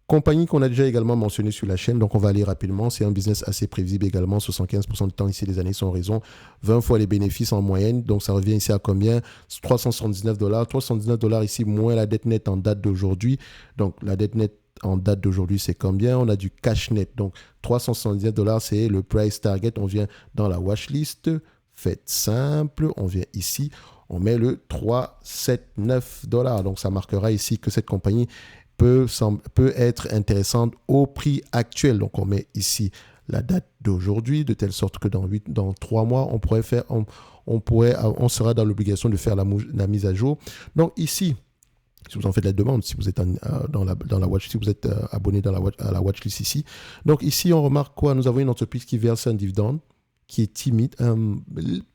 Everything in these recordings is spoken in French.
Compagnie qu'on a déjà également mentionné sur la chaîne, donc on va aller rapidement. C'est un business assez prévisible également, 75% du temps ici, les années sont raison. 20 fois les bénéfices en moyenne, donc ça revient ici à combien? 379 $. 379 $ ici, moins la dette nette en date d'aujourd'hui. Donc la dette nette en date d'aujourd'hui, c'est combien? On a du cash net. Donc 379 $, c'est le price target. On vient dans la watchlist. Faites simple, on vient ici, on met le 379 $. Donc ça marquera ici que cette compagnie peut être intéressante au prix actuel. Donc, on met ici la date d'aujourd'hui, de telle sorte que dans 3 mois, on sera dans l'obligation de faire la mise à jour. Donc, ici, si vous en faites la demande, si vous êtes dans la watch, si vous êtes abonné à la watchlist ici. Donc, ici, on remarque quoi? Nous avons une entreprise qui verse un dividende qui est timide, un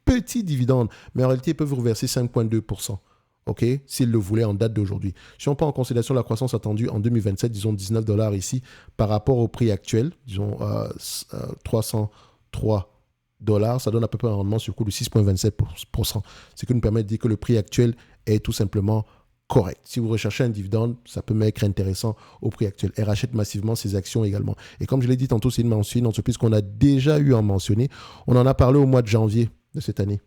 petit dividende, mais en réalité, ils peuvent vous reverser 5,2%. OK, s'ils le voulaient en date d'aujourd'hui. Si on prend en considération la croissance attendue en 2027, disons 19 $ ici, par rapport au prix actuel, disons 303 $, ça donne à peu près un rendement sur coût de 6,27%. Ce qui nous permet de dire que le prix actuel est tout simplement correct. Si vous recherchez un dividende, ça peut m'être intéressant au prix actuel. Elle rachète massivement ses actions également. Et comme je l'ai dit tantôt, c'est une entreprise qu'on a déjà eu à mentionner. On en a parlé au mois de janvier de cette année.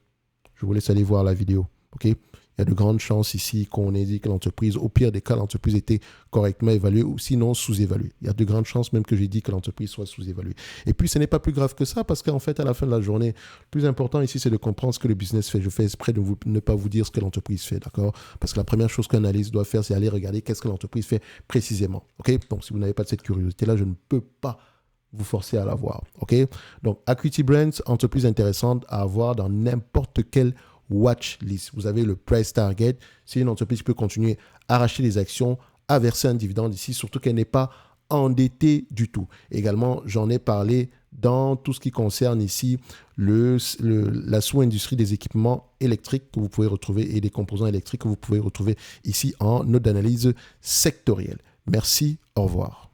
Je vous laisse aller voir la vidéo. OK? Il y a de grandes chances ici qu'on ait dit que l'entreprise, au pire des cas, l'entreprise était correctement évaluée ou sinon sous-évaluée. Il y a de grandes chances même que j'ai dit que l'entreprise soit sous-évaluée. Et puis, ce n'est pas plus grave que ça parce qu'en fait, à la fin de la journée, le plus important ici, c'est de comprendre ce que le business fait. Je fais exprès de ne pas vous dire ce que l'entreprise fait, d'accord? Parce que la première chose qu'un analyste doit faire, c'est aller regarder qu'est-ce que l'entreprise fait précisément. OK? Donc, si vous n'avez pas de cette curiosité-là, je ne peux pas vous forcer à l'avoir. OK? Donc, Acuity Brands, entreprise intéressante à avoir dans n'importe quel watch list. Vous avez le price target. C'est une entreprise qui peut continuer à racheter des actions, à verser un dividende ici, surtout qu'elle n'est pas endettée du tout. Également, j'en ai parlé dans tout ce qui concerne ici la sous-industrie des équipements électriques que vous pouvez retrouver et des composants électriques que vous pouvez retrouver ici en note d'analyse sectorielle. Merci, au revoir.